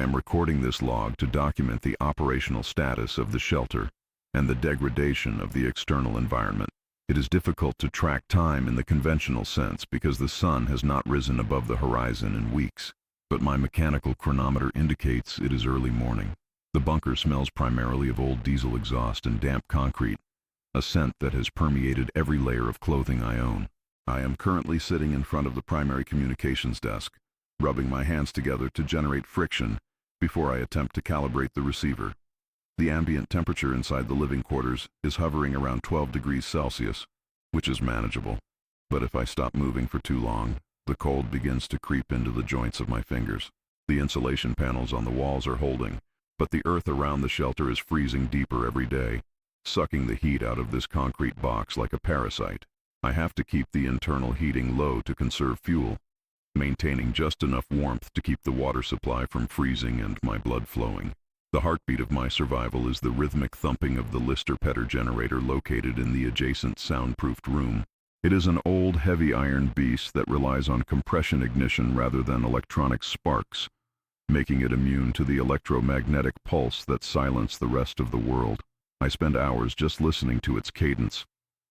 am recording this log to document the operational status of the shelter and the degradation of the external environment. It is difficult to track time in the conventional sense because the sun has not risen above the horizon in weeks, but my mechanical chronometer indicates it is early morning. The bunker smells primarily of old diesel exhaust and damp concrete, a scent that has permeated every layer of clothing I own. I am currently sitting in front of the primary communications desk, rubbing my hands together to generate friction before I attempt to calibrate the receiver. The ambient temperature inside the living quarters is hovering around 12 degrees Celsius, which is manageable. But if I stop moving for too long, the cold begins to creep into the joints of my fingers. The insulation panels on the walls are holding, but the earth around the shelter is freezing deeper every day, sucking the heat out of this concrete box like a parasite. I have to keep the internal heating low to conserve fuel, maintaining just enough warmth to keep the water supply from freezing and my blood flowing. The heartbeat of my survival is the rhythmic thumping of the Lister-Petter generator located in the adjacent soundproofed room. It is an old, heavy iron beast that relies on compression ignition rather than electronic sparks, making it immune to the electromagnetic pulse that silenced the rest of the world. I spend hours just listening to its cadence,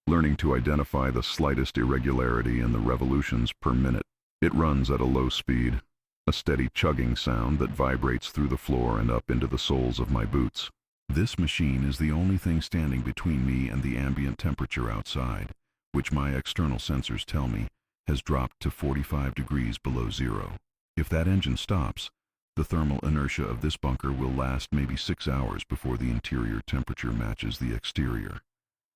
learning to identify the slightest irregularity in the revolutions per minute. It runs at a low speed, a steady chugging sound that vibrates through the floor and up into the soles of my boots. This machine is the only thing standing between me and the ambient temperature outside, which my external sensors tell me has dropped to 45 degrees below zero. If that engine stops, the thermal inertia of this bunker will last maybe 6 hours before the interior temperature matches the exterior.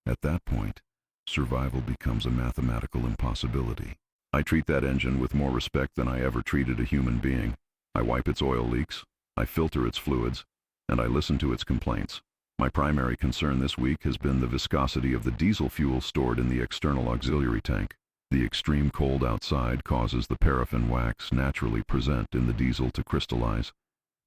At that point, survival becomes a mathematical impossibility. I treat that engine with more respect than I ever treated a human being. I wipe its oil leaks, I filter its fluids, and I listen to its complaints. My primary concern this week has been the viscosity of the diesel fuel stored in the external auxiliary tank. The extreme cold outside causes the paraffin wax naturally present in the diesel to crystallize,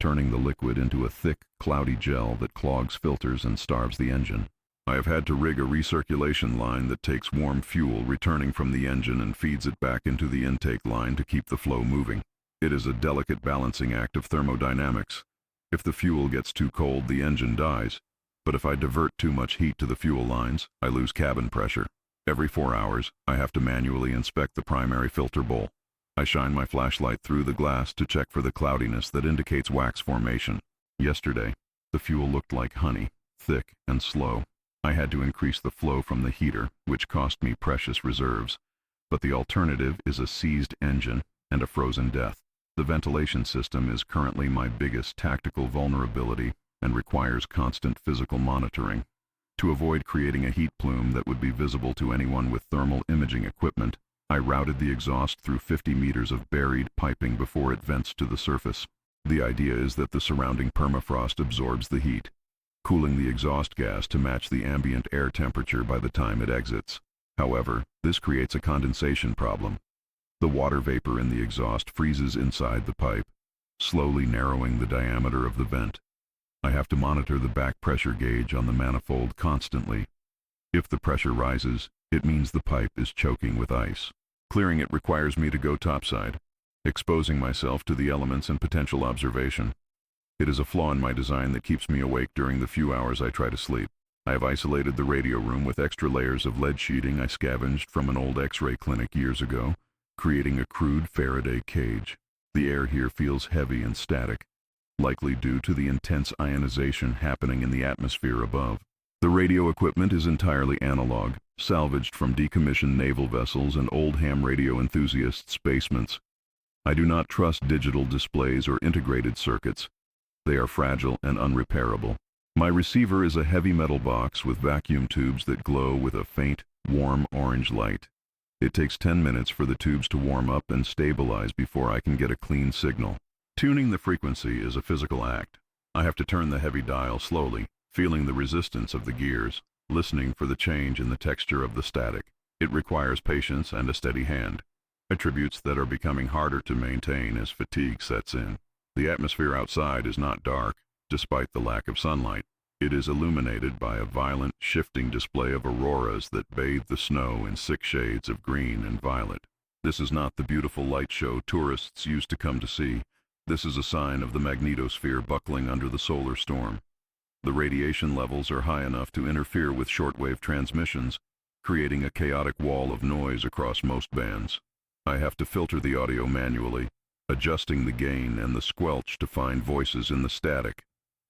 turning the liquid into a thick, cloudy gel that clogs filters and starves the engine. I have had to rig a recirculation line that takes warm fuel returning from the engine and feeds it back into the intake line to keep the flow moving. It is a delicate balancing act of thermodynamics. If the fuel gets too cold, the engine dies. But if I divert too much heat to the fuel lines, I lose cabin pressure. Every 4 hours, I have to manually inspect the primary filter bowl. I shine my flashlight through the glass to check for the cloudiness that indicates wax formation. Yesterday, the fuel looked like honey, thick and slow. I had to increase the flow from the heater, which cost me precious reserves. But the alternative is a seized engine and a frozen death. The ventilation system is currently my biggest tactical vulnerability and requires constant physical monitoring. To avoid creating a heat plume that would be visible to anyone with thermal imaging equipment, I routed the exhaust through 50 meters of buried piping before it vents to the surface. The idea is that the surrounding permafrost absorbs the heat, cooling the exhaust gas to match the ambient air temperature by the time it exits. However, this creates a condensation problem. The water vapor in the exhaust freezes inside the pipe, slowly narrowing the diameter of the vent. I have to monitor the back pressure gauge on the manifold constantly. If the pressure rises, it means the pipe is choking with ice. Clearing it requires me to go topside, exposing myself to the elements and potential observation. It is a flaw in my design that keeps me awake during the few hours I try to sleep. I have isolated the radio room with extra layers of lead sheeting I scavenged from an old X-ray clinic years ago, creating a crude Faraday cage. The air here feels heavy and static, likely due to the intense ionization happening in the atmosphere above. The radio equipment is entirely analog, salvaged from decommissioned naval vessels and old ham radio enthusiasts' basements. I do not trust digital displays or integrated circuits. They are fragile and unrepairable. My receiver is a heavy metal box with vacuum tubes that glow with a faint, warm orange light. It takes 10 minutes for the tubes to warm up and stabilize before I can get a clean signal. Tuning the frequency is a physical act. I have to turn the heavy dial slowly, feeling the resistance of the gears, listening for the change in the texture of the static. It requires patience and a steady hand, attributes that are becoming harder to maintain as fatigue sets in. The atmosphere outside is not dark, despite the lack of sunlight. It is illuminated by a violent, shifting display of auroras that bathe the snow in 6 shades of green and violet. This is not the beautiful light show tourists used to come to see, This is a sign of the magnetosphere buckling under the solar storm. The radiation levels are high enough to interfere with shortwave transmissions, creating a chaotic wall of noise across most bands. I have to filter the audio manually, adjusting the gain and the squelch to find voices in the static.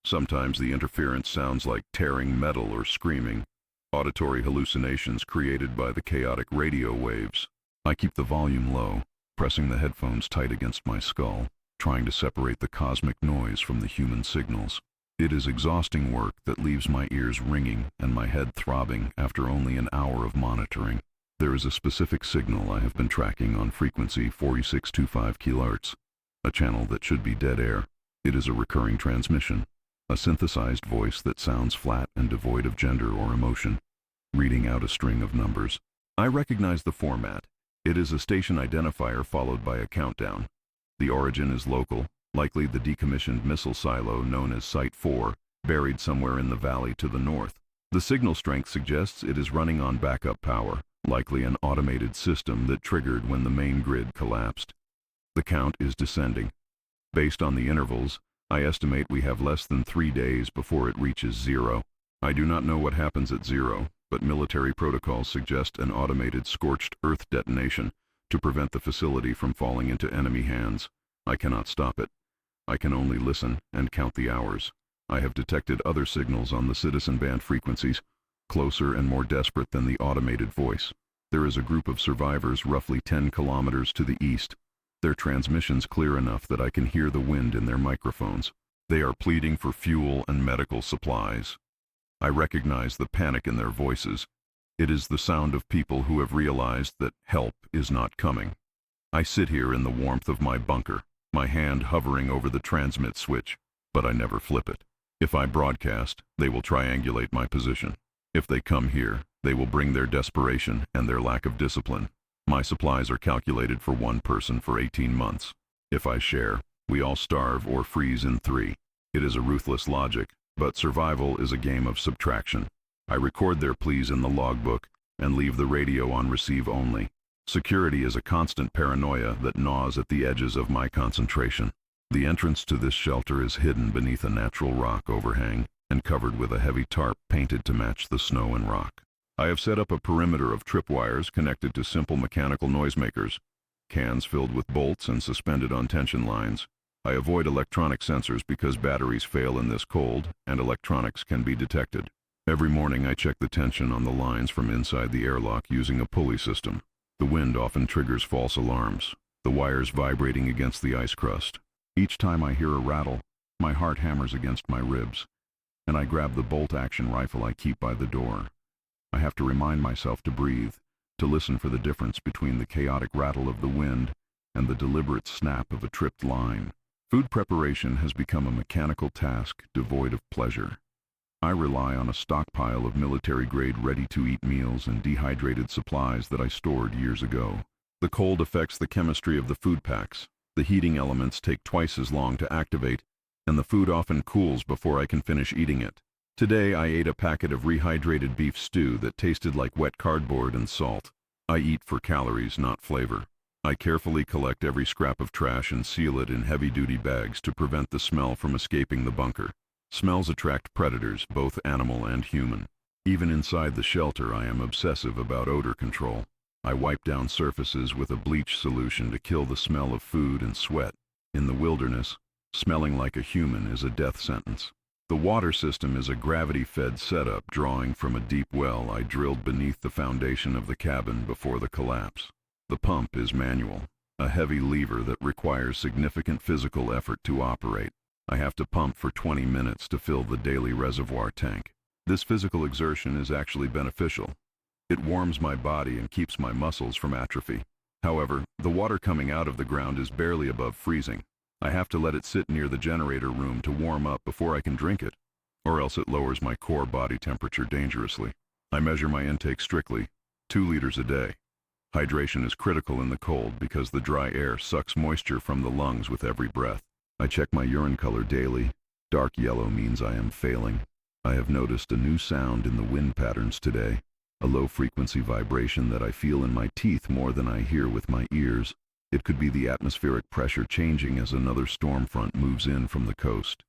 Sometimes the interference sounds like tearing metal or screaming, auditory hallucinations created by the chaotic radio waves. I keep the volume low, pressing the headphones tight against my skull, trying to separate the cosmic noise from the human signals. It is exhausting work that leaves my ears ringing and my head throbbing after only an hour of monitoring. There is a specific signal I have been tracking on frequency 4625 kHz, a channel that should be dead air. It is a recurring transmission, a synthesized voice that sounds flat and devoid of gender or emotion, reading out a string of numbers. I recognize the format. It is a station identifier followed by a countdown. The origin is local, likely the decommissioned missile silo known as Site 4, buried somewhere in the valley to the north. The signal strength suggests it is running on backup power, likely an automated system that triggered when the main grid collapsed. The count is descending. Based on the intervals, I estimate we have less than 3 days before it reaches zero. I do not know what happens at zero, but military protocols suggest an automated scorched earth detonation to prevent the facility from falling into enemy hands. I cannot stop it. I can only listen and count the hours. I have detected other signals on the citizen band frequencies, closer and more desperate than the automated voice. There is a group of survivors roughly 10 kilometers to the east. Their transmissions clear enough that I can hear the wind in their microphones. They are pleading for fuel and medical supplies. I recognize the panic in their voices. It is the sound of people who have realized that help is not coming. I sit here in the warmth of my bunker, my hand hovering over the transmit switch, but I never flip it. If I broadcast, they will triangulate my position. If they come here, they will bring their desperation and their lack of discipline. My supplies are calculated for one person for 18 months. If I share, we all starve or freeze in 3. It is a ruthless logic, but survival is a game of subtraction. I record their pleas in the logbook and leave the radio on receive only. Security is a constant paranoia that gnaws at the edges of my concentration. The entrance to this shelter is hidden beneath a natural rock overhang and covered with a heavy tarp painted to match the snow and rock. I have set up a perimeter of tripwires connected to simple mechanical noisemakers, cans filled with bolts and suspended on tension lines. I avoid electronic sensors because batteries fail in this cold and electronics can be detected. Every morning I check the tension on the lines from inside the airlock using a pulley system. The wind often triggers false alarms, the wires vibrating against the ice crust. Each time I hear a rattle, my heart hammers against my ribs, and I grab the bolt-action rifle I keep by the door. I have to remind myself to breathe, to listen for the difference between the chaotic rattle of the wind and the deliberate snap of a tripped line. Food preparation has become a mechanical task devoid of pleasure. I rely on a stockpile of military-grade ready-to-eat meals and dehydrated supplies that I stored years ago. The cold affects the chemistry of the food packs. The heating elements take twice as long to activate, and the food often cools before I can finish eating it. Today I ate a packet of rehydrated beef stew that tasted like wet cardboard and salt. I eat for calories, not flavor. I carefully collect every scrap of trash and seal it in heavy-duty bags to prevent the smell from escaping the bunker. Smells attract predators, both animal and human. Even inside the shelter, I am obsessive about odor control. I wipe down surfaces with a bleach solution to kill the smell of food and sweat. In the wilderness, smelling like a human is a death sentence. The water system is a gravity-fed setup drawing from a deep well I drilled beneath the foundation of the cabin before the collapse. The pump is manual, a heavy lever that requires significant physical effort to operate. I have to pump for 20 minutes to fill the daily reservoir tank. This physical exertion is actually beneficial. It warms my body and keeps my muscles from atrophy. However, the water coming out of the ground is barely above freezing. I have to let it sit near the generator room to warm up before I can drink it, or else it lowers my core body temperature dangerously. I measure my intake strictly, 2 liters a day. Hydration is critical in the cold because the dry air sucks moisture from the lungs with every breath. I check my urine color daily. Dark yellow means I am failing. I have noticed a new sound in the wind patterns today, a low-frequency vibration that I feel in my teeth more than I hear with my ears. It could be the atmospheric pressure changing as another storm front moves in from the coast.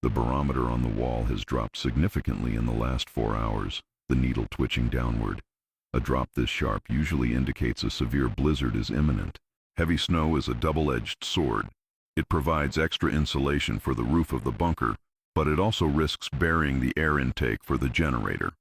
The barometer on the wall has dropped significantly in the last 4 hours, the needle twitching downward. A drop this sharp usually indicates a severe blizzard is imminent. Heavy snow is a double-edged sword. It provides extra insulation for the roof of the bunker, but it also risks burying the air intake for the generator.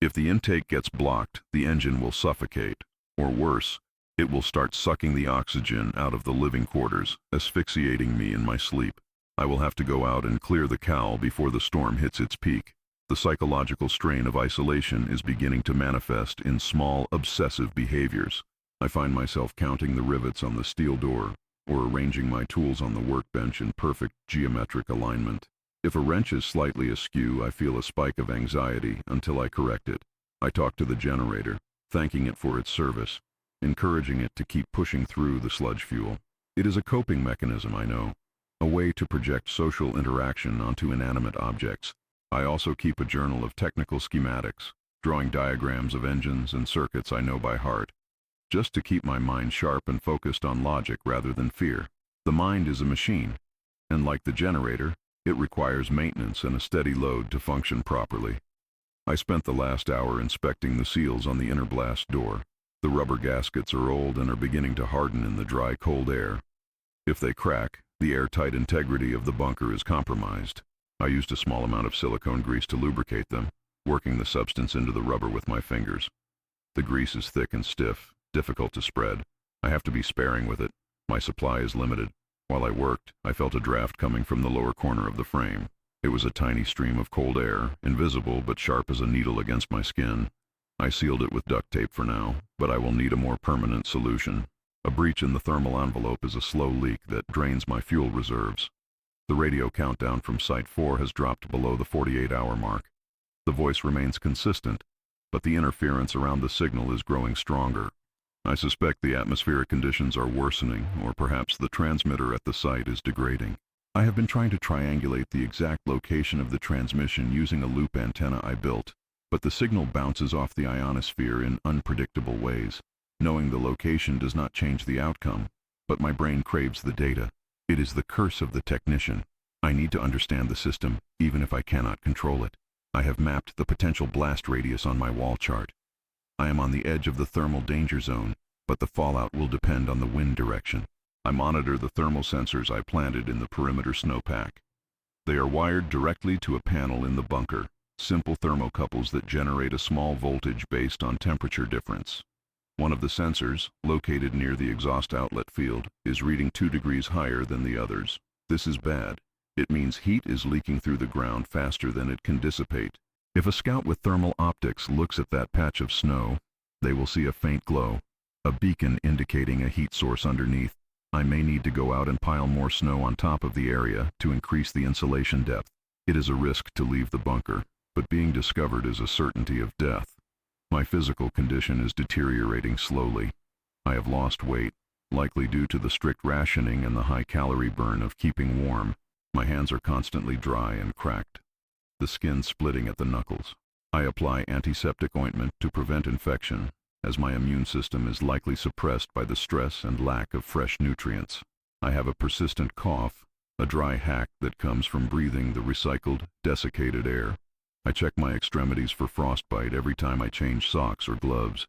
If the intake gets blocked, the engine will suffocate, or worse, it will start sucking the oxygen out of the living quarters, asphyxiating me in my sleep. I will have to go out and clear the cowl before the storm hits its peak. The psychological strain of isolation is beginning to manifest in small, obsessive behaviors. I find myself counting the rivets on the steel door, or arranging my tools on the workbench in perfect geometric alignment. If a wrench is slightly askew, I feel a spike of anxiety until I correct it. I talk to the generator, thanking it for its service, encouraging it to keep pushing through the sludge fuel. It is a coping mechanism, I know, a way to project social interaction onto inanimate objects. I also keep a journal of technical schematics, drawing diagrams of engines and circuits I know by heart, just to keep my mind sharp and focused on logic rather than fear. The mind is a machine, and like the generator, it requires maintenance and a steady load to function properly. I spent the last hour inspecting the seals on the inner blast door. The rubber gaskets are old and are beginning to harden in the dry, cold air. If they crack, the airtight integrity of the bunker is compromised. I used a small amount of silicone grease to lubricate them, working the substance into the rubber with my fingers. The grease is thick and stiff, difficult to spread. I have to be sparing with it. My supply is limited. While I worked, I felt a draft coming from the lower corner of the frame. It was a tiny stream of cold air, invisible but sharp as a needle against my skin. I sealed it with duct tape for now, but I will need a more permanent solution. A breach in the thermal envelope is a slow leak that drains my fuel reserves. The radio countdown from Site 4 has dropped below the 48-hour mark. The voice remains consistent, but the interference around the signal is growing stronger. I suspect the atmospheric conditions are worsening, or perhaps the transmitter at the site is degrading. I have been trying to triangulate the exact location of the transmission using a loop antenna I built, but the signal bounces off the ionosphere in unpredictable ways. Knowing the location does not change the outcome, but my brain craves the data. It is the curse of the technician. I need to understand the system, even if I cannot control it. I have mapped the potential blast radius on my wall chart. I am on the edge of the thermal danger zone, but the fallout will depend on the wind direction. I monitor the thermal sensors I planted in the perimeter snowpack. They are wired directly to a panel in the bunker, simple thermocouples that generate a small voltage based on temperature difference. One of the sensors, located near the exhaust outlet field, is reading 2 degrees higher than the others. This is bad. It means heat is leaking through the ground faster than it can dissipate. If a scout with thermal optics looks at that patch of snow, they will see a faint glow, a beacon indicating a heat source underneath. I may need to go out and pile more snow on top of the area to increase the insulation depth. It is a risk to leave the bunker, but being discovered is a certainty of death. My physical condition is deteriorating slowly. I have lost weight, likely due to the strict rationing and the high-calorie burn of keeping warm. My hands are constantly dry and cracked, the skin splitting at the knuckles. I apply antiseptic ointment to prevent infection, as my immune system is likely suppressed by the stress and lack of fresh nutrients. I have a persistent cough, a dry hack that comes from breathing the recycled, desiccated air. I check my extremities for frostbite every time I change socks or gloves.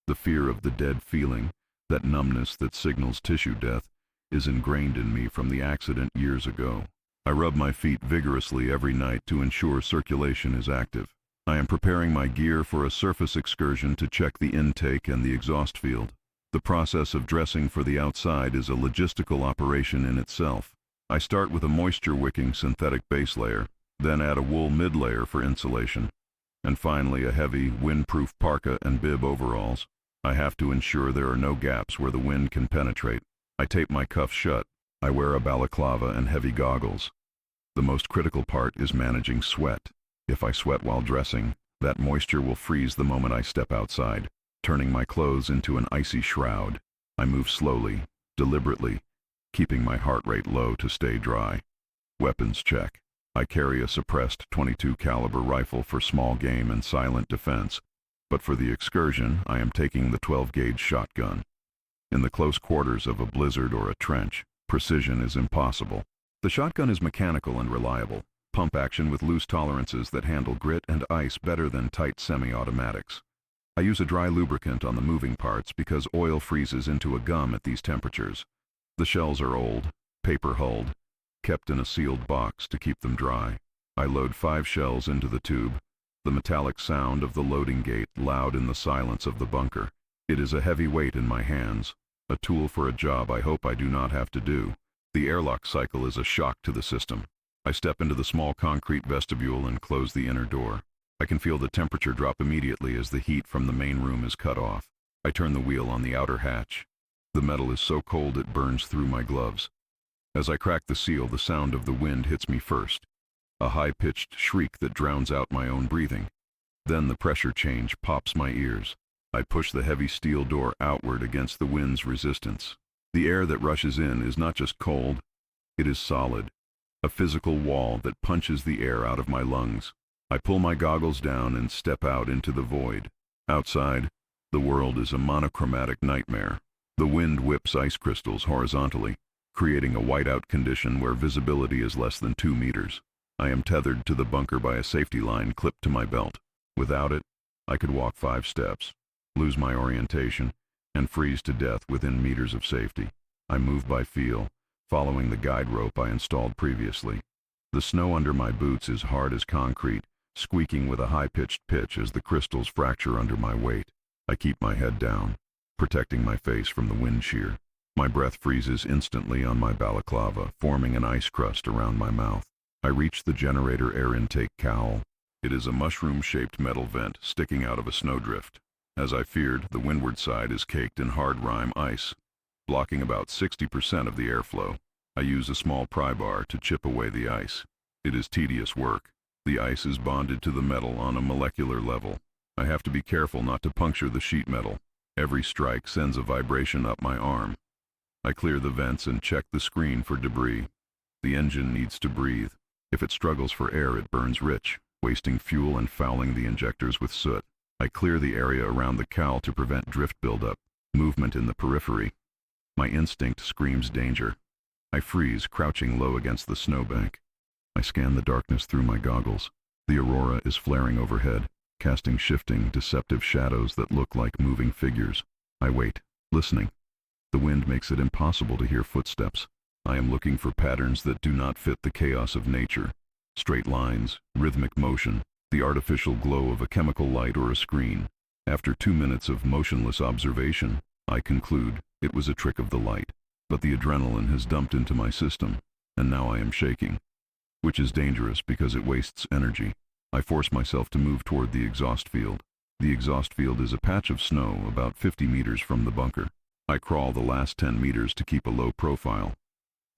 The fear of the dead feeling, that numbness that signals tissue death, is ingrained in me from the accident years ago. I rub my feet vigorously every night to ensure circulation is active. I am preparing my gear for a surface excursion to check the intake and the exhaust field. The process of dressing for the outside is a logistical operation in itself. I start with a moisture-wicking synthetic base layer, then add a wool mid-layer for insulation, and finally a heavy, wind-proof parka and bib overalls. I have to ensure there are no gaps where the wind can penetrate. I tape my cuffs shut. I wear a balaclava and heavy goggles. The most critical part is managing sweat. If I sweat while dressing, that moisture will freeze the moment I step outside, turning my clothes into an icy shroud. I move slowly, deliberately, keeping my heart rate low to stay dry. Weapons check. I carry a suppressed .22 caliber rifle for small game and silent defense, but for the excursion I am taking the 12-gauge shotgun. In the close quarters of a blizzard or a trench, precision is impossible. The shotgun is mechanical and reliable, pump action with loose tolerances that handle grit and ice better than tight semi-automatics. I use a dry lubricant on the moving parts because oil freezes into a gum at these temperatures. The shells are old, paper-hulled, kept in a sealed box to keep them dry. I load 5 shells into the tube, the metallic sound of the loading gate loud in the silence of the bunker. It is a heavy weight in my hands, a tool for a job I hope I do not have to do. The airlock cycle is a shock to the system. I step into the small concrete vestibule and close the inner door. I can feel the temperature drop immediately as the heat from the main room is cut off. I turn the wheel on the outer hatch. The metal is so cold it burns through my gloves. As I crack the seal, the sound of the wind hits me first. A high-pitched shriek that drowns out my own breathing. Then the pressure change pops my ears. I push the heavy steel door outward against the wind's resistance. The air that rushes in is not just cold, it is solid, a physical wall that punches the air out of my lungs. I pull my goggles down and step out into the void. Outside, the world is a monochromatic nightmare. The wind whips ice crystals horizontally, creating a whiteout condition where visibility is less than 2 meters. I am tethered to the bunker by a safety line clipped to my belt. Without it, I could walk 5 steps, lose my orientation, and freeze to death within meters of safety. I move by feel, following the guide rope I installed previously. The snow under my boots is hard as concrete, squeaking with a high-pitched pitch as the crystals fracture under my weight. I keep my head down, protecting my face from the wind shear. My breath freezes instantly on my balaclava, forming an ice crust around my mouth. I reach the generator air intake cowl. It is a mushroom-shaped metal vent sticking out of a snowdrift. As I feared, the windward side is caked in hard rime ice, blocking about 60% of the airflow. I use a small pry bar to chip away the ice. It is tedious work. The ice is bonded to the metal on a molecular level. I have to be careful not to puncture the sheet metal. Every strike sends a vibration up my arm. I clear the vents and check the screen for debris. The engine needs to breathe. If it struggles for air, it burns rich, wasting fuel and fouling the injectors with soot. I clear the area around the cowl to prevent drift buildup, movement in the periphery. My instinct screams danger. I freeze, crouching low against the snowbank. I scan the darkness through my goggles. The aurora is flaring overhead, casting shifting, deceptive shadows that look like moving figures. I wait, listening. The wind makes it impossible to hear footsteps. I am looking for patterns that do not fit the chaos of nature. Straight lines, rhythmic motion, the artificial glow of a chemical light or a screen. After 2 minutes of motionless observation, I conclude it was a trick of the light. But the adrenaline has dumped into my system, and now I am shaking, which is dangerous because it wastes energy. I force myself to move toward the exhaust field. The exhaust field is a patch of snow about 50 meters from the bunker. I crawl the last 10 meters to keep a low profile.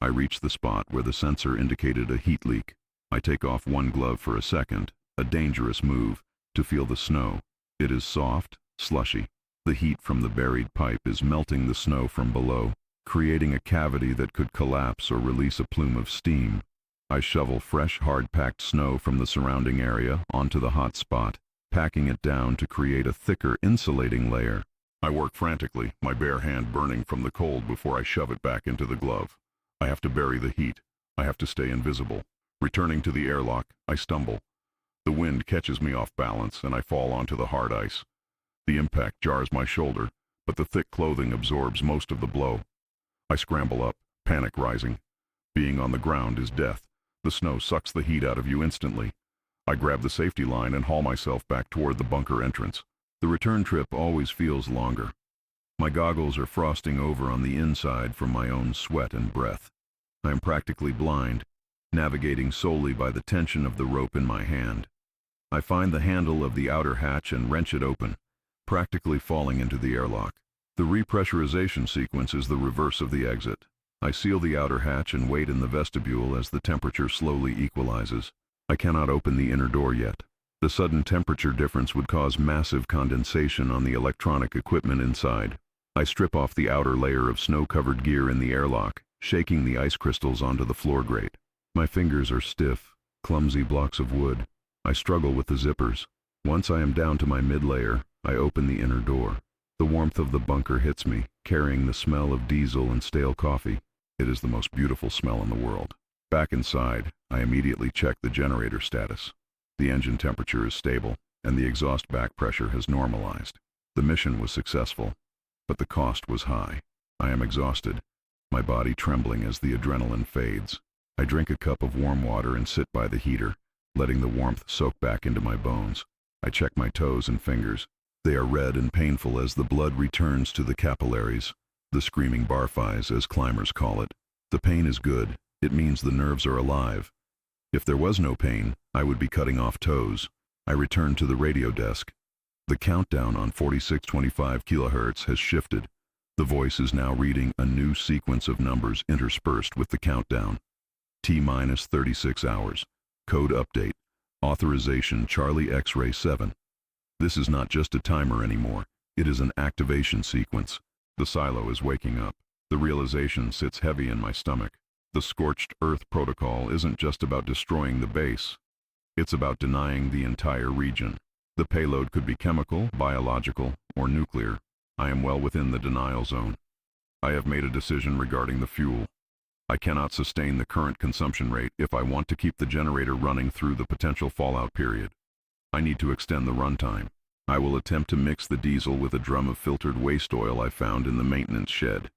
I reach the spot where the sensor indicated a heat leak. I take off one glove for a second, a dangerous move, to feel the snow. It is soft, slushy. The heat from the buried pipe is melting the snow from below, creating a cavity that could collapse or release a plume of steam. I shovel fresh, hard-packed snow from the surrounding area onto the hot spot, packing it down to create a thicker, insulating layer. I work frantically, my bare hand burning from the cold before I shove it back into the glove. I have to bury the heat. I have to stay invisible. Returning to the airlock, I stumble. The wind catches me off balance, and I fall onto the hard ice. The impact jars my shoulder, but the thick clothing absorbs most of the blow. I scramble up, panic rising. Being on the ground is death. The snow sucks the heat out of you instantly. I grab the safety line and haul myself back toward the bunker entrance. The return trip always feels longer. My goggles are frosting over on the inside from my own sweat and breath. I am practically blind, navigating solely by the tension of the rope in my hand. I find the handle of the outer hatch and wrench it open, practically falling into the airlock. The repressurization sequence is the reverse of the exit. I seal the outer hatch and wait in the vestibule as the temperature slowly equalizes. I cannot open the inner door yet. The sudden temperature difference would cause massive condensation on the electronic equipment inside. I strip off the outer layer of snow-covered gear in the airlock, shaking the ice crystals onto the floor grate. My fingers are stiff, clumsy blocks of wood. I struggle with the zippers. Once I am down to my mid-layer, I open the inner door. The warmth of the bunker hits me, carrying the smell of diesel and stale coffee. It is the most beautiful smell in the world. Back inside, I immediately check the generator status. The engine temperature is stable, and the exhaust back pressure has normalized. The mission was successful, but the cost was high. I am exhausted, my body trembling as the adrenaline fades. I drink a cup of warm water and sit by the heater, letting the warmth soak back into my bones. I check my toes and fingers. They are red and painful as the blood returns to the capillaries, the screaming barflies, as climbers call it. The pain is good. It means the nerves are alive. If there was no pain, I would be cutting off toes. I return to the radio desk. The countdown on 4625 kHz has shifted. The voice is now reading a new sequence of numbers interspersed with the countdown. T-minus 36 hours. Code update. Authorization Charlie X-ray 7. This is not just a timer anymore. It is an activation sequence. The silo is waking up. The realization sits heavy in my stomach. The scorched earth protocol isn't just about destroying the base. It's about denying the entire region. The payload could be chemical, biological, or nuclear. I am well within the denial zone. I have made a decision regarding the fuel. I cannot sustain the current consumption rate if I want to keep the generator running through the potential fallout period. I need to extend the runtime. I will attempt to mix the diesel with a drum of filtered waste oil I found in the maintenance shed.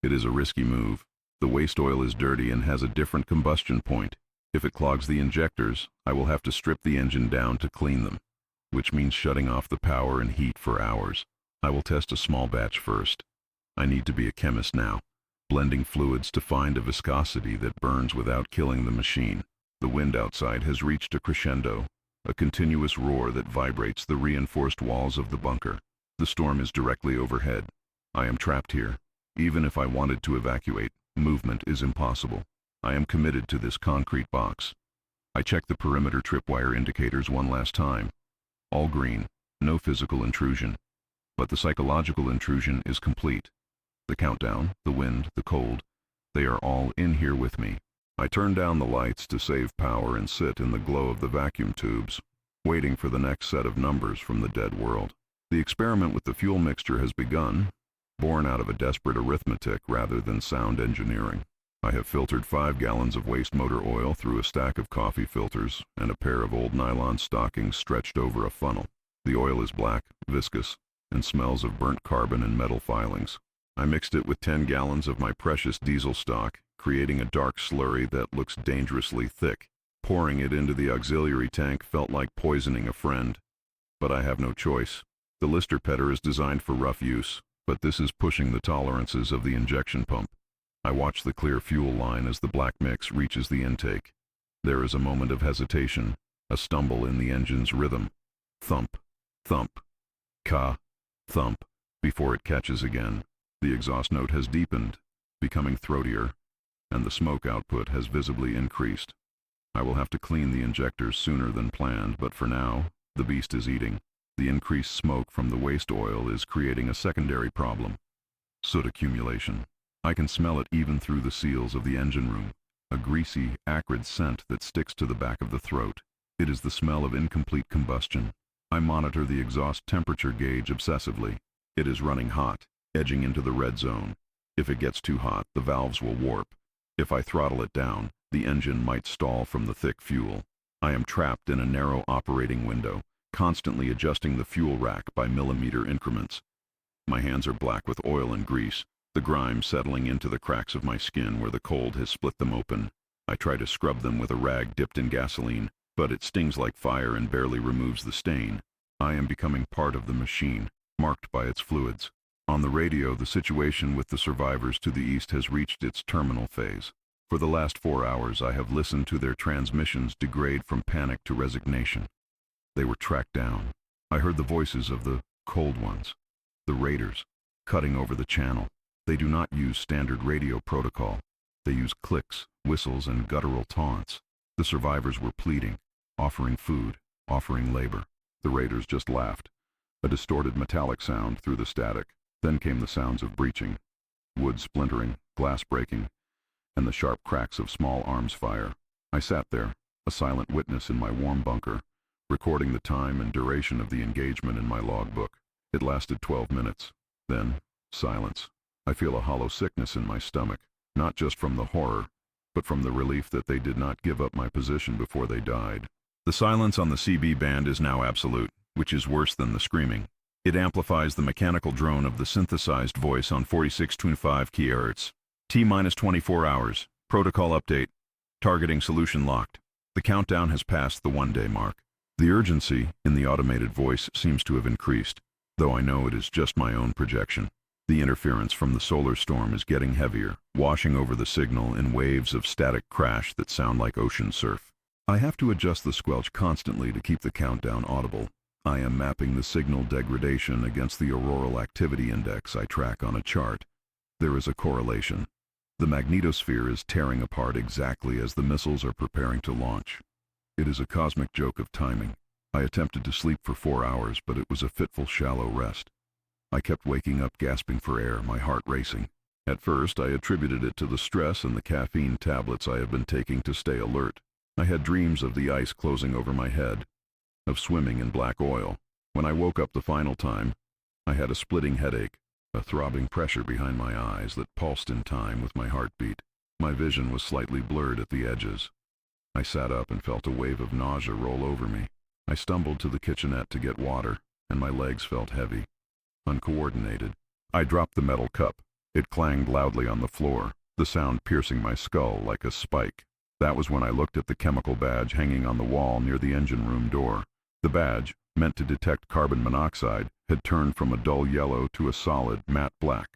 It is a risky move. The waste oil is dirty and has a different combustion point. If it clogs the injectors, I will have to strip the engine down to clean them, which means shutting off the power and heat for hours. I will test a small batch first. I need to be a chemist now, blending fluids to find a viscosity that burns without killing the machine. The wind outside has reached a crescendo, a continuous roar that vibrates the reinforced walls of the bunker. The storm is directly overhead. I am trapped here. Even if I wanted to evacuate, movement is impossible. I am committed to this concrete box. I check the perimeter tripwire indicators one last time. All green, no physical intrusion. But the psychological intrusion is complete. The countdown, the wind, the cold, they are all in here with me. I turn down the lights to save power and sit in the glow of the vacuum tubes, waiting for the next set of numbers from the dead world. The experiment with the fuel mixture has begun, born out of a desperate arithmetic rather than sound engineering. I have filtered 5 gallons of waste motor oil through a stack of coffee filters and a pair of old nylon stockings stretched over a funnel. The oil is black, viscous, and smells of burnt carbon and metal filings. I mixed it with 10 gallons of my precious diesel stock, creating a dark slurry that looks dangerously thick. Pouring it into the auxiliary tank felt like poisoning a friend. But I have no choice. The Lister Petter is designed for rough use, but this is pushing the tolerances of the injection pump. I watch the clear fuel line as the black mix reaches the intake. There is a moment of hesitation, a stumble in the engine's rhythm. Thump, thump, ka, thump, before it catches again. The exhaust note has deepened, becoming throatier, and the smoke output has visibly increased. I will have to clean the injectors sooner than planned, but for now, the beast is eating. The increased smoke from the waste oil is creating a secondary problem: soot accumulation. I can smell it even through the seals of the engine room, a greasy, acrid scent that sticks to the back of the throat. It is the smell of incomplete combustion. I monitor the exhaust temperature gauge obsessively. It is running hot, edging into the red zone. If it gets too hot, the valves will warp. If I throttle it down, the engine might stall from the thick fuel. I am trapped in a narrow operating window, constantly adjusting the fuel rack by millimeter increments. My hands are black with oil and grease, the grime settling into the cracks of my skin where the cold has split them open. I try to scrub them with a rag dipped in gasoline, but it stings like fire and barely removes the stain. I am becoming part of the machine, marked by its fluids. On the radio, the situation with the survivors to the east has reached its terminal phase. For the last 4 hours, I have listened to their transmissions degrade from panic to resignation. They were tracked down. I heard the voices of the cold ones, the raiders, cutting over the channel. They do not use standard radio protocol. They use clicks, whistles, and guttural taunts. The survivors were pleading, offering food, offering labor. The raiders just laughed. A distorted metallic sound through the static. Then came the sounds of breaching, wood splintering, glass breaking, and the sharp cracks of small arms fire. I sat there, a silent witness in my warm bunker, recording the time and duration of the engagement in my logbook. It lasted 12 minutes. Then, silence. I feel a hollow sickness in my stomach, not just from the horror, but from the relief that they did not give up my position before they died. The silence on the CB band is now absolute, which is worse than the screaming. It amplifies the mechanical drone of the synthesized voice on 46.5 kHz. T-minus 24 hours. Protocol update. Targeting solution locked. The countdown has passed the one-day mark. The urgency in the automated voice seems to have increased, though I know it is just my own projection. The interference from the solar storm is getting heavier, washing over the signal in waves of static crash that sound like ocean surf. I have to adjust the squelch constantly to keep the countdown audible. I am mapping the signal degradation against the auroral activity index I track on a chart. There is a correlation. The magnetosphere is tearing apart exactly as the missiles are preparing to launch. It is a cosmic joke of timing. I attempted to sleep for 4 hours, but it was a fitful, shallow rest. I kept waking up gasping for air, my heart racing. At first, I attributed it to the stress and the caffeine tablets I have been taking to stay alert. I had dreams of the ice closing over my head, of swimming in black oil. When I woke up the final time, I had a splitting headache, a throbbing pressure behind my eyes that pulsed in time with my heartbeat. My vision was slightly blurred at the edges. I sat up and felt a wave of nausea roll over me. I stumbled to the kitchenette to get water, and my legs felt heavy, uncoordinated. I dropped the metal cup. It clanged loudly on the floor, the sound piercing my skull like a spike. That was when I looked at the chemical badge hanging on the wall near the engine room door. The badge, meant to detect carbon monoxide, had turned from a dull yellow to a solid, matte black.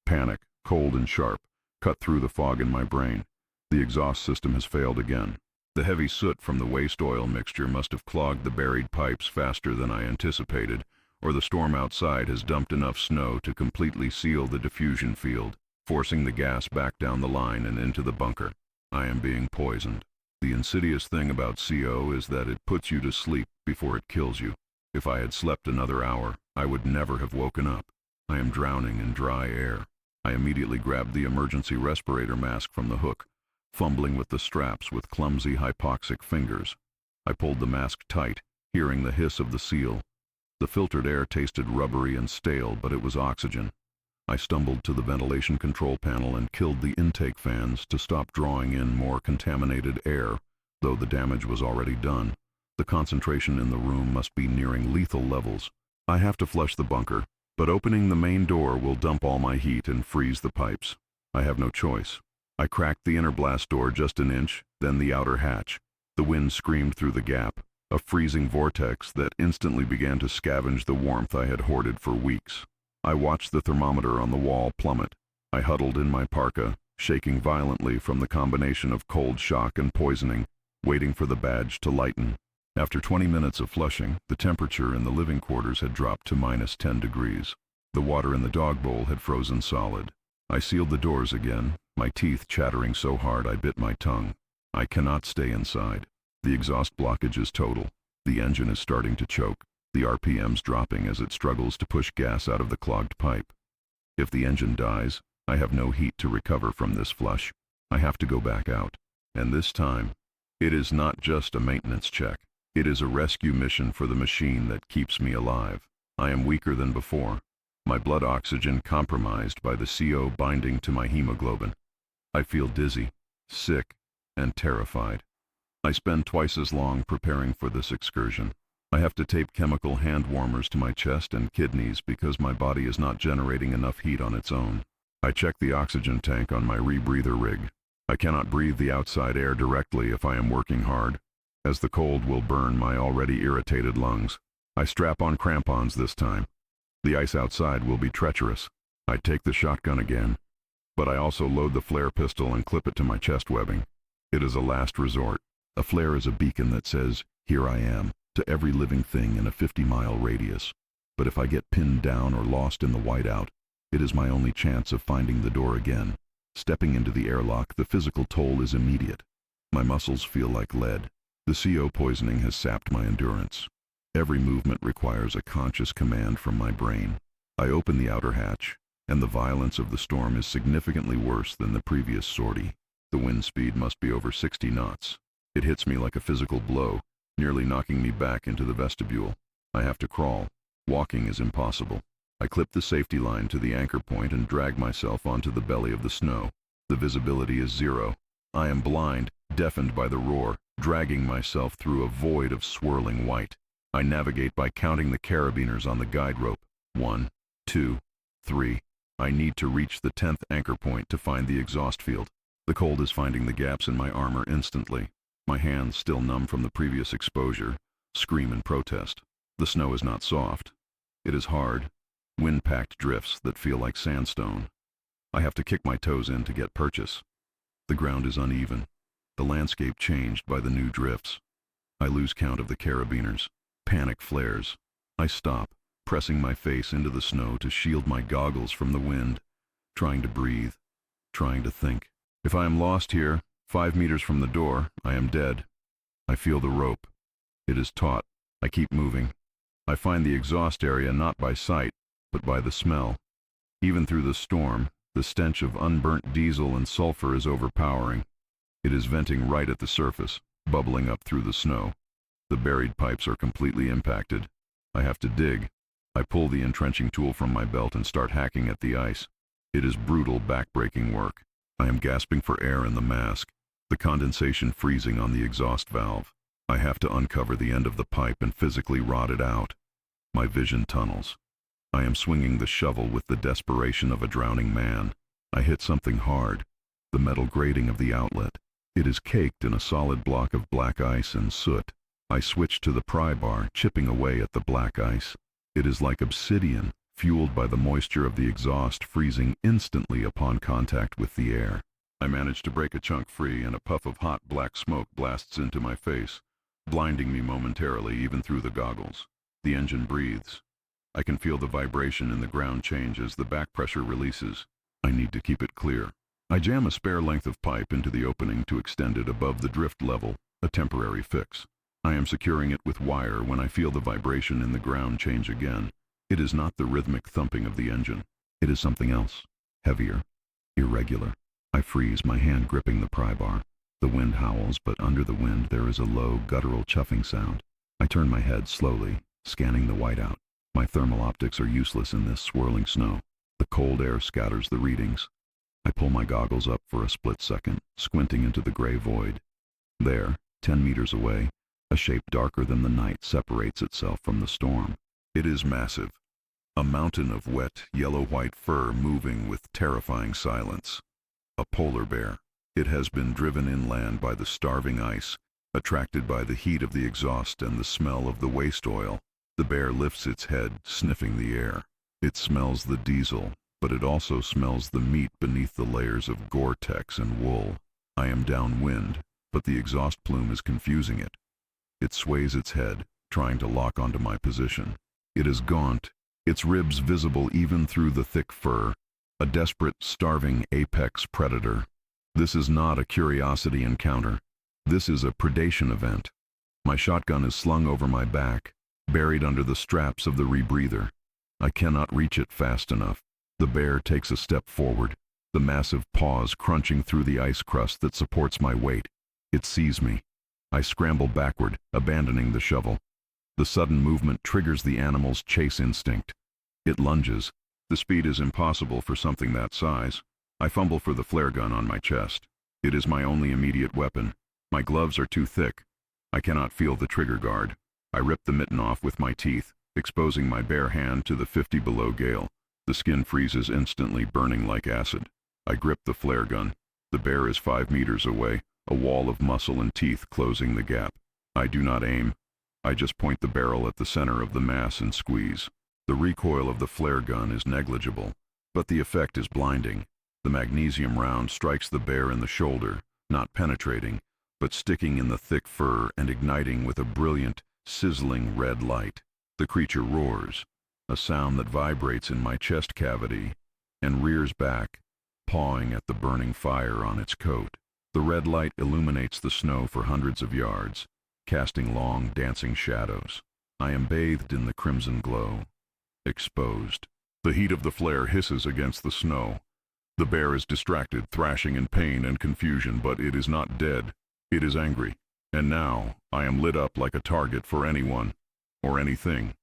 Panic, cold and sharp, cut through the fog in my brain. The exhaust system has failed again. The heavy soot from the waste oil mixture must have clogged the buried pipes faster than I anticipated, or the storm outside has dumped enough snow to completely seal the diffusion field, forcing the gas back down the line and into the bunker. I am being poisoned. The insidious thing about CO is that it puts you to sleep before it kills you. If I had slept another hour, I would never have woken up. I am drowning in dry air. I immediately grabbed the emergency respirator mask from the hook, fumbling with the straps with clumsy hypoxic fingers. I pulled the mask tight, hearing the hiss of the seal. The filtered air tasted rubbery and stale, but it was oxygen. I stumbled to the ventilation control panel and killed the intake fans to stop drawing in more contaminated air, though the damage was already done. The concentration in the room must be nearing lethal levels. I have to flush the bunker, but opening the main door will dump all my heat and freeze the pipes. I have no choice. I cracked the inner blast door just an inch, then the outer hatch. The wind screamed through the gap, a freezing vortex that instantly began to scavenge the warmth I had hoarded for weeks. I watched the thermometer on the wall plummet. I huddled in my parka, shaking violently from the combination of cold shock and poisoning, waiting for the badge to lighten. After 20 minutes of flushing, the temperature in the living quarters had dropped to -10 degrees. The water in the dog bowl had frozen solid. I sealed the doors again, my teeth chattering so hard I bit my tongue. I cannot stay inside. The exhaust blockage is total. The engine is starting to choke, the RPMs dropping as it struggles to push gas out of the clogged pipe. If the engine dies, I have no heat to recover from this flush. I have to go back out. And this time, it is not just a maintenance check. It is a rescue mission for the machine that keeps me alive. I am weaker than before, my blood oxygen compromised by the CO binding to my hemoglobin. I feel dizzy, sick, and terrified. I spend twice as long preparing for this excursion. I have to tape chemical hand warmers to my chest and kidneys because my body is not generating enough heat on its own. I check the oxygen tank on my rebreather rig. I cannot breathe the outside air directly if I am working hard, as the cold will burn my already irritated lungs. I strap on crampons this time. The ice outside will be treacherous. I take the shotgun again, but I also load the flare pistol and clip it to my chest webbing. It is a last resort. A flare is a beacon that says, "Here I am," to every living thing in a 50-mile radius. But if I get pinned down or lost in the whiteout, it is my only chance of finding the door again. Stepping into the airlock, the physical toll is immediate. My muscles feel like lead. The CO poisoning has sapped my endurance. Every movement requires a conscious command from my brain. I open the outer hatch, and the violence of the storm is significantly worse than the previous sortie. The wind speed must be over 60 knots. It hits me like a physical blow, nearly knocking me back into the vestibule. I have to crawl. Walking is impossible. I clip the safety line to the anchor point and drag myself onto the belly of the snow. The visibility is zero. I am blind, deafened by the roar, dragging myself through a void of swirling white. I navigate by counting the carabiners on the guide rope. 1, 2, 3. I need to reach the 10th anchor point to find the exhaust field. The cold is finding the gaps in my armor instantly. My hands, still numb from the previous exposure, scream in protest. The snow is not soft. It is hard, wind-packed drifts that feel like sandstone. I have to kick my toes in to get purchase. The ground is uneven, the landscape changed by the new drifts. I lose count of the carabiners. Panic flares. I stop, pressing my face into the snow to shield my goggles from the wind, trying to breathe, trying to think. If I am lost here, 5 meters from the door, I am dead. I feel the rope. It is taut. I keep moving. I find the exhaust area not by sight, but by the smell. Even through the storm, the stench of unburnt diesel and sulfur is overpowering. It is venting right at the surface, bubbling up through the snow. The buried pipes are completely impacted. I have to dig. I pull the entrenching tool from my belt and start hacking at the ice. It is brutal, back-breaking work. I am gasping for air in the mask, the condensation freezing on the exhaust valve. I have to uncover the end of the pipe and physically rot it out. My vision tunnels. I am swinging the shovel with the desperation of a drowning man. I hit something hard, the metal grating of the outlet. It is caked in a solid block of black ice and soot. I switch to the pry bar, chipping away at the black ice. It is like obsidian, fueled by the moisture of the exhaust freezing instantly upon contact with the air. I manage to break a chunk free, and a puff of hot black smoke blasts into my face, blinding me momentarily even through the goggles. The engine breathes. I can feel the vibration in the ground change as the back pressure releases. I need to keep it clear. I jam a spare length of pipe into the opening to extend it above the drift level, a temporary fix. I am securing it with wire when I feel the vibration in the ground change again. It is not the rhythmic thumping of the engine. It is something else, heavier, irregular. I freeze, my hand gripping the pry bar. The wind howls, but under the wind there is a low, guttural chuffing sound. I turn my head slowly, scanning the whiteout. My thermal optics are useless in this swirling snow. The cold air scatters the readings. I pull my goggles up for a split second, squinting into the gray void. There, 10 meters away, a shape darker than the night separates itself from the storm. It is massive. A mountain of wet, yellow-white fur moving with terrifying silence. A polar bear. It has been driven inland by the starving ice, attracted by the heat of the exhaust and the smell of the waste oil. The bear lifts its head, sniffing the air. It smells the diesel, but it also smells the meat beneath the layers of Gore-Tex and wool. I am downwind, but the exhaust plume is confusing it. It sways its head, trying to lock onto my position. It is gaunt, its ribs visible even through the thick fur, a desperate, starving apex predator. This is not a curiosity encounter. This is a predation event. My shotgun is slung over my back, buried under the straps of the rebreather. I cannot reach it fast enough. The bear takes a step forward, the massive paws crunching through the ice crust that supports my weight. It sees me. I scramble backward, abandoning the shovel. The sudden movement triggers the animal's chase instinct. It lunges. The speed is impossible for something that size. I fumble for the flare gun on my chest. It is my only immediate weapon. My gloves are too thick. I cannot feel the trigger guard. I rip the mitten off with my teeth, exposing my bare hand to the 50 below gale. The skin freezes instantly, burning like acid. I grip the flare gun. The bear is 5 meters away, a wall of muscle and teeth closing the gap. I do not aim. I just point the barrel at the center of the mass and squeeze. The recoil of the flare gun is negligible, but the effect is blinding. The magnesium round strikes the bear in the shoulder, not penetrating, but sticking in the thick fur and igniting with a brilliant, sizzling red light. The creature roars, a sound that vibrates in my chest cavity, and rears back, pawing at the burning fire on its coat. The red light illuminates the snow for hundreds of yards, casting long, dancing shadows. I am bathed in the crimson glow, exposed. The heat of the flare hisses against the snow. The bear is distracted, thrashing in pain and confusion, but it is not dead. It is angry. And now, I am lit up like a target for anyone, or anything,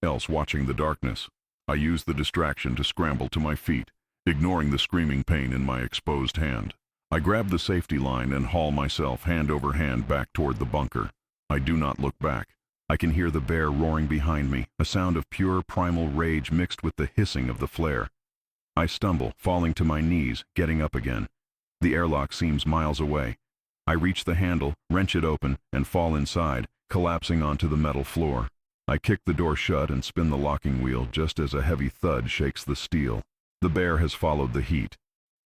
else watching the darkness. I use the distraction to scramble to my feet, ignoring the screaming pain in my exposed hand. I grab the safety line and haul myself hand over hand back toward the bunker. I do not look back. I can hear the bear roaring behind me, a sound of pure primal rage mixed with the hissing of the flare. I stumble, falling to my knees, getting up again. The airlock seems miles away. I reach the handle, wrench it open, and fall inside, collapsing onto the metal floor. I kick the door shut and spin the locking wheel just as a heavy thud shakes the steel. The bear has followed the heat.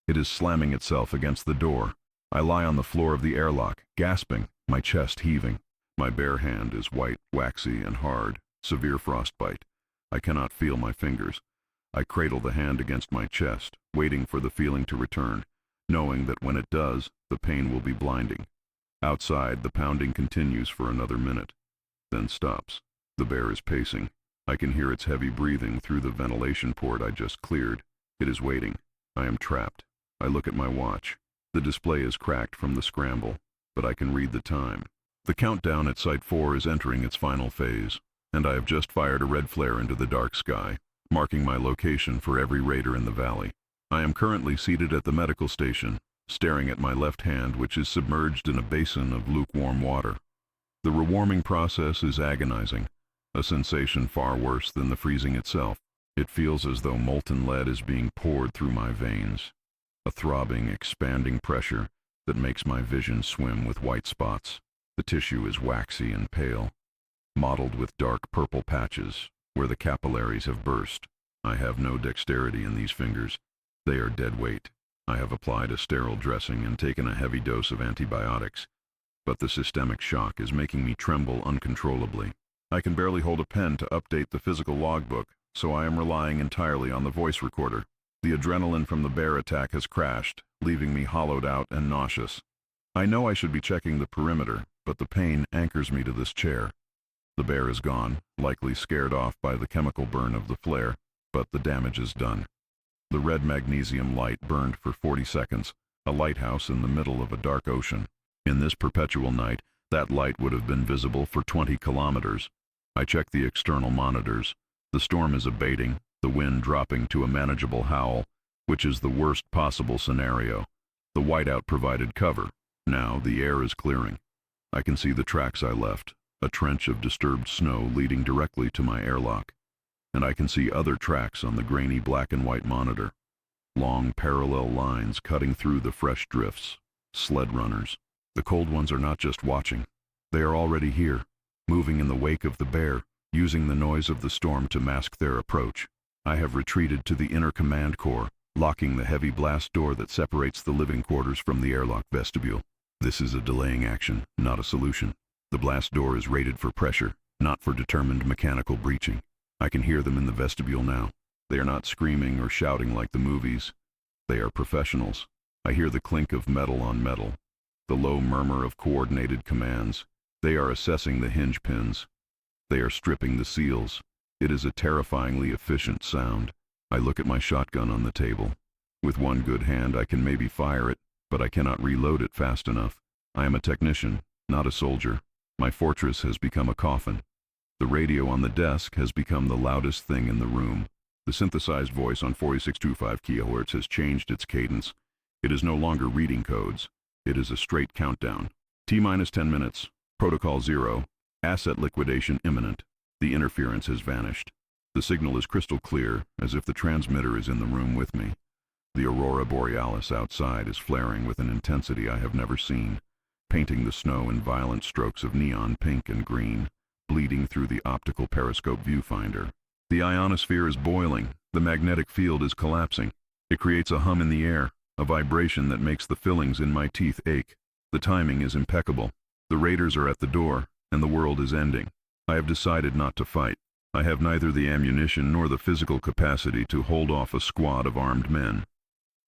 It is slamming itself against the door. I lie on the floor of the airlock, gasping, my chest heaving. My bare hand is white, waxy, and hard, severe frostbite. I cannot feel my fingers. I cradle the hand against my chest, waiting for the feeling to return, knowing that when it does, the pain will be blinding. Outside, the pounding continues for another minute, then stops. The bear is pacing. I can hear its heavy breathing through the ventilation port I just cleared. It is waiting. I am trapped. I look at my watch. The display is cracked from the scramble, but I can read the time. The countdown at Site 4 is entering its final phase, and I have just fired a red flare into the dark sky, marking my location for every raider in the valley. I am currently seated at the medical station, staring at my left hand, which is submerged in a basin of lukewarm water. The rewarming process is agonizing, a sensation far worse than the freezing itself. It feels as though molten lead is being poured through my veins, a throbbing, expanding pressure that makes my vision swim with white spots. The tissue is waxy and pale, mottled with dark purple patches where the capillaries have burst. I have no dexterity in these fingers. They are dead weight. I have applied a sterile dressing and taken a heavy dose of antibiotics, but the systemic shock is making me tremble uncontrollably. I can barely hold a pen to update the physical logbook, so I am relying entirely on the voice recorder. The adrenaline from the bear attack has crashed, leaving me hollowed out and nauseous. I know I should be checking the perimeter, but the pain anchors me to this chair. The bear is gone, likely scared off by the chemical burn of the flare, but the damage is done. The red magnesium light burned for 40 seconds, a lighthouse in the middle of a dark ocean. In this perpetual night, that light would have been visible for 20 kilometers. I check the external monitors. The storm is abating, the wind dropping to a manageable howl, which is the worst possible scenario. The whiteout provided cover. Now the air is clearing. I can see the tracks I left, a trench of disturbed snow leading directly to my airlock. And I can see other tracks on the grainy black and white monitor. Long parallel lines cutting through the fresh drifts. Sled runners. The cold ones are not just watching. They are already here, moving in the wake of the bear, using the noise of the storm to mask their approach. I have retreated to the inner command core, locking the heavy blast door that separates the living quarters from the airlock vestibule. This is a delaying action, not a solution. The blast door is rated for pressure, not for determined mechanical breaching. I can hear them in the vestibule now. They are not screaming or shouting like the movies. They are professionals. I hear the clink of metal on metal, the low murmur of coordinated commands. They are assessing the hinge pins. They are stripping the seals. It is a terrifyingly efficient sound. I look at my shotgun on the table. With one good hand I can maybe fire it, but I cannot reload it fast enough. I am a technician, not a soldier. My fortress has become a coffin. The radio on the desk has become the loudest thing in the room. The synthesized voice on 4625 kHz has changed its cadence. It is no longer reading codes. It is a straight countdown. T-minus 10 minutes. Protocol 0. Asset liquidation imminent. The interference has vanished. The signal is crystal clear, as if the transmitter is in the room with me. The aurora borealis outside is flaring with an intensity I have never seen, painting the snow in violent strokes of neon pink and green, bleeding through the optical periscope viewfinder. The ionosphere is boiling. The magnetic field is collapsing. It creates a hum in the air, a vibration that makes the fillings in my teeth ache. The timing is impeccable. The raiders are at the door, and the world is ending. I have decided not to fight. I have neither the ammunition nor the physical capacity to hold off a squad of armed men.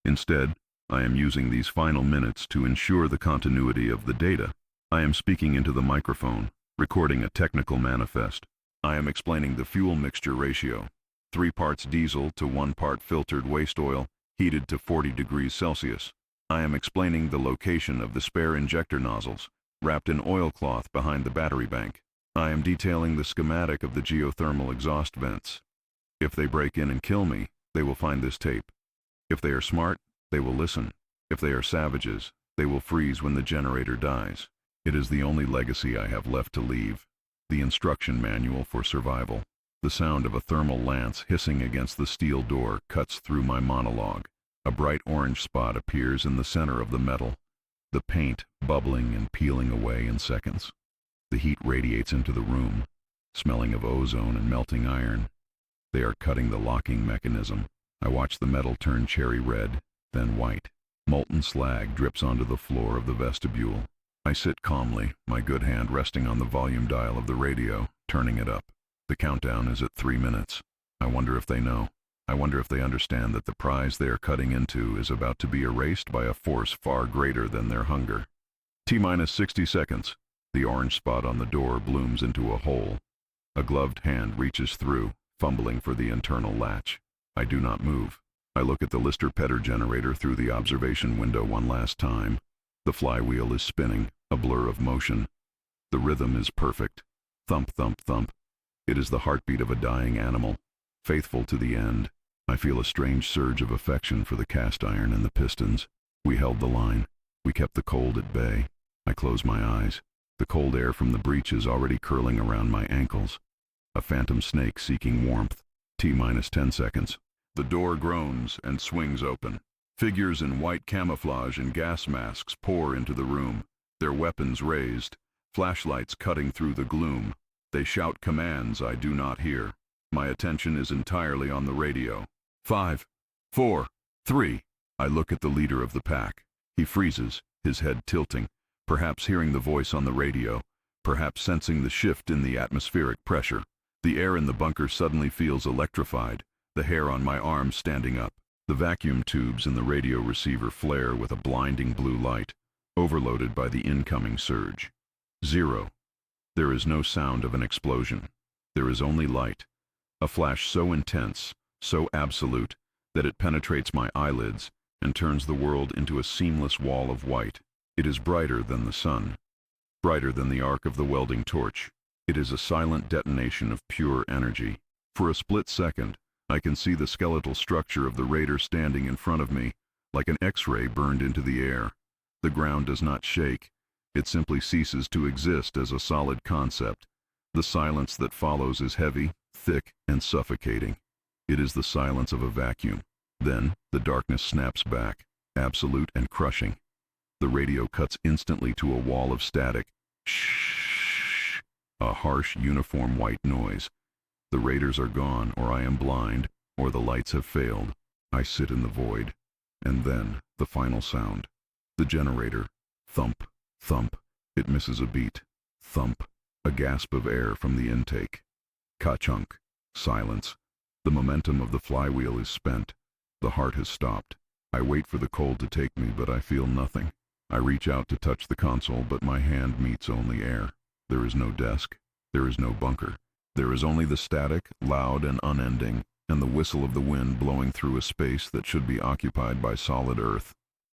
Instead, I am using these final minutes to ensure the continuity of the data. I am speaking into the microphone, recording a technical manifest. I am explaining the fuel mixture ratio. 3 parts diesel to 1 part filtered waste oil, heated to 40 degrees Celsius. I am explaining the location of the spare injector nozzles, wrapped in oilcloth behind the battery bank. I am detailing the schematic of the geothermal exhaust vents. If they break in and kill me, they will find this tape. If they are smart, they will listen. If they are savages, they will freeze when the generator dies. It is the only legacy I have left to leave. The instruction manual for survival. The sound of a thermal lance hissing against the steel door cuts through my monologue. A bright orange spot appears in the center of the metal, the paint bubbling and peeling away in seconds. The heat radiates into the room, smelling of ozone and melting iron. They are cutting the locking mechanism. I watch the metal turn cherry red, then white. Molten slag drips onto the floor of the vestibule. I sit calmly, my good hand resting on the volume dial of the radio, turning it up. The countdown is at 3 minutes. I wonder if they know. I wonder if they understand that the prize they are cutting into is about to be erased by a force far greater than their hunger. T-minus 60 seconds. The orange spot on the door blooms into a hole. A gloved hand reaches through, fumbling for the internal latch. I do not move. I look at the Lister-Petter generator through the observation window one last time. The flywheel is spinning, a blur of motion. The rhythm is perfect. Thump, thump, thump. It is the heartbeat of a dying animal, faithful to the end. I feel a strange surge of affection for the cast iron and the pistons. We held the line. We kept the cold at bay. I close my eyes. The cold air from the breach is already curling around my ankles. A phantom snake seeking warmth. T-minus 10 seconds. The door groans and swings open. Figures in white camouflage and gas masks pour into the room, their weapons raised, flashlights cutting through the gloom. They shout commands I do not hear. My attention is entirely on the radio. 5, 4, 3. I look at the leader of the pack. He freezes, his head tilting, perhaps hearing the voice on the radio, perhaps sensing the shift in the atmospheric pressure. The air in the bunker suddenly feels electrified, the hair on my arm standing up. The vacuum tubes in the radio receiver flare with a blinding blue light, overloaded by the incoming surge. 0. There is no sound of an explosion. There is only light. A flash so intense, so absolute, that it penetrates my eyelids and turns the world into a seamless wall of white. It is brighter than the sun, brighter than the arc of the welding torch. It is a silent detonation of pure energy. For a split second, I can see the skeletal structure of the raider standing in front of me, like an X-ray burned into the air. The ground does not shake. It simply ceases to exist as a solid concept. The silence that follows is heavy, thick, and suffocating. It is the silence of a vacuum. Then, the darkness snaps back, absolute and crushing. The radio cuts instantly to a wall of static. Shh! A harsh, uniform white noise. The raiders are gone, or I am blind, or the lights have failed. I sit in the void. And then, the final sound. The generator. Thump, thump. It misses a beat. Thump. A gasp of air from the intake. Ka-chunk. Silence. The momentum of the flywheel is spent. The heart has stopped. I wait for the cold to take me, but I feel nothing. I reach out to touch the console, but my hand meets only air. There is no desk. There is no bunker. There is only the static, loud and unending, and the whistle of the wind blowing through a space that should be occupied by solid earth.